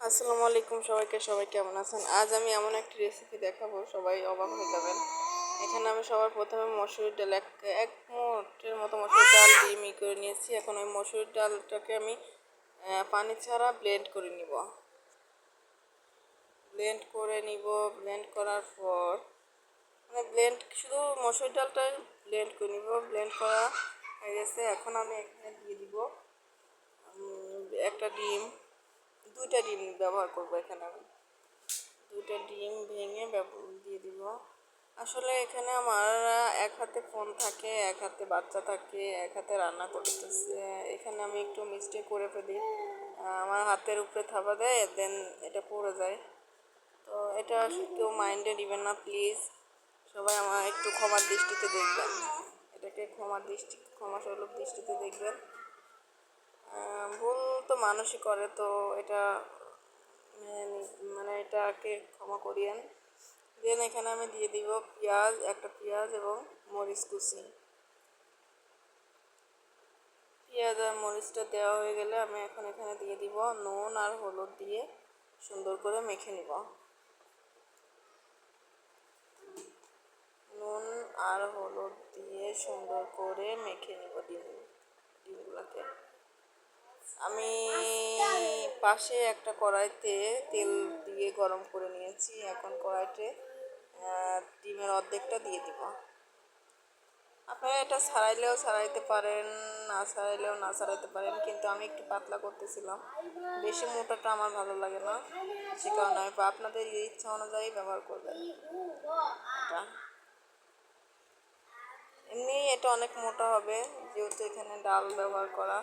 আসসালামু আলাইকুম সবাইকে। সবাই কেমন আছেন? আজ আমি এমন একটি রেসিপি দেখাবো, সবাই অবাক হয়ে যাবেন। এখানে আমি সবার প্রথমে মসুরির ডাল এক মোটের মতো মসুরির ডাল দিয়ে করে নিয়েছি। এখন ওই মসুরির ডালটাকে আমি পানি ছাড়া ব্লেন্ড করে নিব। ব্লেন্ড করার পর শুধু মসুরির ডালটাই ব্লেন্ড করে নিব। ব্লেন্ড করা হয়ে গেছে। এখন আমি এখানে দিয়ে দিব একটা ডিম। দুইটা ডিম ব্যবহার করব এখানে আমি। দুইটা ডিম ভেঙে দিয়ে দিব। আসলে এখানে আমার এক হাতে ফোন থাকে, এক হাতে বাচ্চা থাকে, এক হাতে রান্না করতেছে। এখানে আমি একটু মিস্টেক করে ফেলি, আমার হাতের উপরে থাবা দেয়, দেন এটা পড়ে যায়। তো এটা কেউ মাইন্ডে নেবেন না প্লিজ। সবাই আমার একটু ক্ষমার দৃষ্টিতে দেখবেন। এটাকে ক্ষমাসুলভ দৃষ্টিতে দেখবেন। ভুল তো মানুষই করে, তো এটা এটাকে ক্ষমা করিয়েন। দেন এখানে আমি দিয়ে দিব একটা পেঁয়াজ এবং মরিচ কুচি। পেঁয়াজ আর মরিচটা দেওয়া হয়ে গেলে আমি এখন এখানে দিয়ে দিব নুন আর হলুদ দিয়ে সুন্দর করে মেখে নিব। নুন আর হলুদ দিয়ে সুন্দর করে মেখে নিব ডিমগুলোকে। আমি পাশে একটা কড়াইতে তেল দিয়ে গরম করে নিয়েছি। এখন কড়াইতে ডিমের অর্ধেকটা দিয়ে দিব। আপনারা এটা ছাড়াইতে পারেন, না ছাড়াইতে পারেন, কিন্তু আমি একটু পাতলা করতেছিলাম। বেশি মোটাটা আমার ভালো লাগে না, সে কারণে আমি আপনাদের ইচ্ছা অনুযায়ী ব্যবহার করবেন। এটা এমনি এটা অনেক মোটা হবে, যেহেতু এখানে ডাল ব্যবহার করা।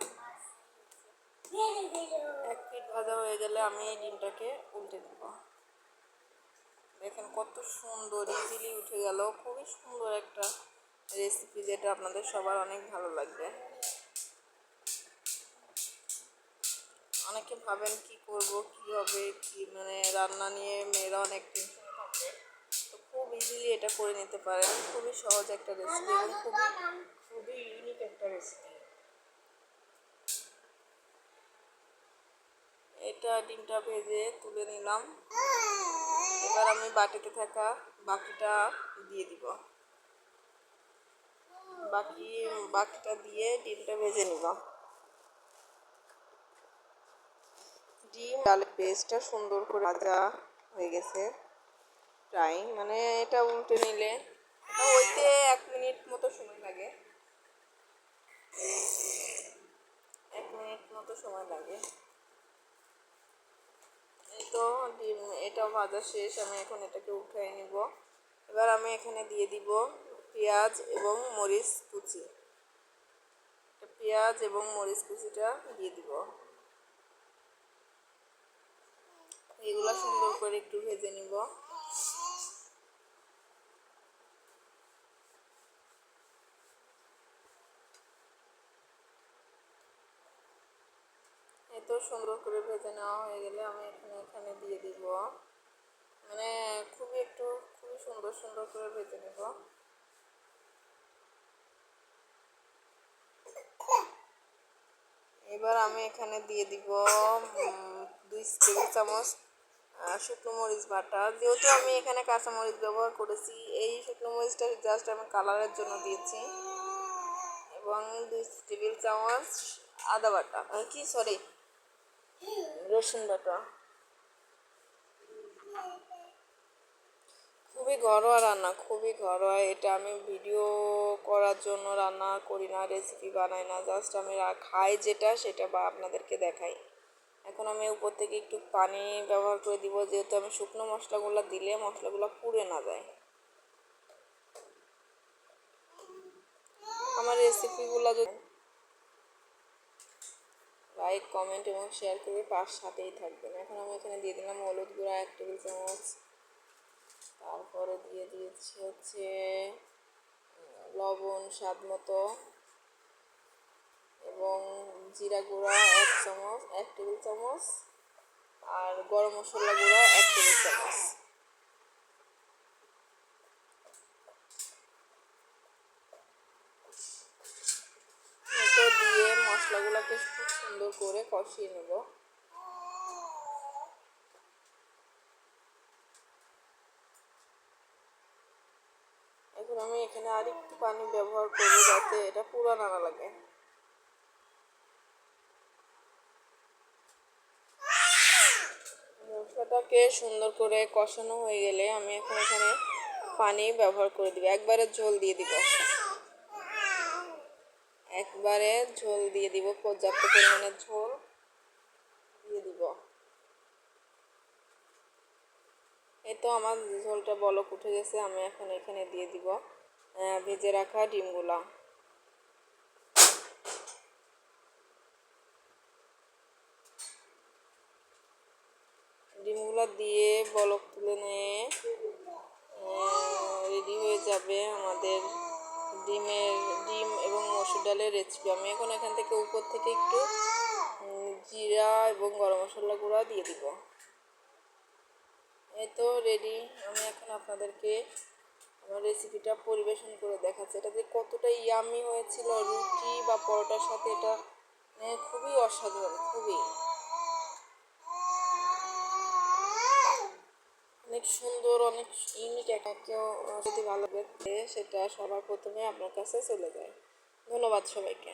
এক পিঠ ভাজা হয়ে গেলে আমি এই ডিমটাকে উল্টে দেব। দেখেন কত সুন্দর ইজিলি উঠে গেল। খুবই সুন্দর একটা রেসিপি, যেটা আপনাদের সবার অনেক ভালো লাগবে। অনেকে ভাবেন কি করব, কি হবে, কি রান্না নিয়ে মেয়েরা অনেক টেনশনে থাকে। তো খুব ইজিলি এটা করে নিতে পারেন। খুবই সহজ একটা রেসিপি এবং খুবই ইউনিক একটা রেসিপি। এটা ডিমটা ভেজে তুলে নিলাম। এবার আমি বাকিটা দিয়ে দিব। বাকিটা দিয়ে ডিমটা ভেজে নিলাম। ডিম ডালের পেস্টটা সুন্দর করে ভাজা হয়ে গেছে প্রায়। এটা উল্টে নিলে এটা হইতে 1 মিনিট মতো সময় লাগে। 1 মিনিট মতো সময় লাগে। এই তো ডিম এটা ভাজা শেষ। আমি এখন এটাকে উঠিয়ে নিব। এবার আমি এখানে দিয়ে দিব পেঁয়াজ এবং মরিচ কুচি। কুচিটা দিয়ে দিব। এগুলো সুন্দর করে একটু ভেজে নিব। এত সুন্দর করে ভেজে নেওয়া হয়ে গেলে আমি এখানে দিয়ে দিব মানে খুবই সুন্দর করে ভেজে নেব। এবার আমি এখানে দিয়ে দিব 2 টেবিল চামচ শুকনো মরিচ বাটা। যেহেতু আমি এখানে কাঁচা মরিচ ব্যবহার করেছি, এই শুকনো মরিচটা জাস্ট আমি কালারের জন্য দিয়েছি। এবং 2 টেবিল চামচ আদা বাটা, রসুন বাটা। খুবই ঘরোয়া। এটা আমি ভিডিও করার জন্য রান্না করি না, রেসিপি বানাই না। জাস্ট আমি খাই যেটা, সেটা আপনাদেরকে দেখাই। এখন আমি উপর থেকে একটু পানি ব্যবহার করে দিব, যেহেতু আমি শুকনো মশলাগুলো দিলে মশলাগুলো পুড়ে না যায়। আমার রেসিপিগুলো যদি লাইক, কমেন্ট এবং শেয়ার করে সাথেই থাকবেন। এখন আমি এখানে দিয়ে দিলাম হলুদ গুঁড়া 1 টেবিল চামচ। তারপরে দিয়ে দিয়েছি লবণ স্বাদ মতো, এবং জিরা গুঁড়া 1 টেবিল চামচ, আর গরম মশলা গুঁড়া 1 টেবিল চামচ। এতো দিয়ে মশলাগুলোকে খুব সুন্দর করে কষিয়ে নেব। আমি এখানে আর একটু পানি ব্যবহার করবো যাতে এটা পুরা না লাগে। মশলাটাকে সুন্দর করে কষানো হয়ে গেলে আমি এখন এখানে পানি ব্যবহার করে দিব, একবারে ঝোল দিয়ে দিব, একবারে ঝোল দিয়ে দিব, পর্যাপ্ত পরিমাণে ঝোল দিয়ে দিব। এই তো আমার ঝোলটা বলক উঠে গেছে, আমি এখন এখানে দিয়ে দিব ভেজে রাখা ডিমগুলা। ডিমগুলো দিয়ে বলক তুলে নিয়ে রেডি হয়ে যাবে আমাদের ডিম এবং মসুর ডালের রেসিপি। আমি এখন এখান থেকে উপর থেকে একটু জিরা এবং গরম মশলা গুঁড়া দিয়ে দিব। এই তো রেডি। আমি এখন আপনাদেরকে আমার রেসিপিটা পরিবেশন করে দেখাচ্ছি। এটা যে কতটা ইয়ামি হয়েছিল, রুটি বা পরোটার সাথে এটা খুবই অসাধারণ, খুবই অনেক সুন্দর, অনেক ইউনিক। কেউ যদি ভালো লাগে সেটা সবার প্রথমে আপনার কাছে চলে যায়। ধন্যবাদ সবাইকে।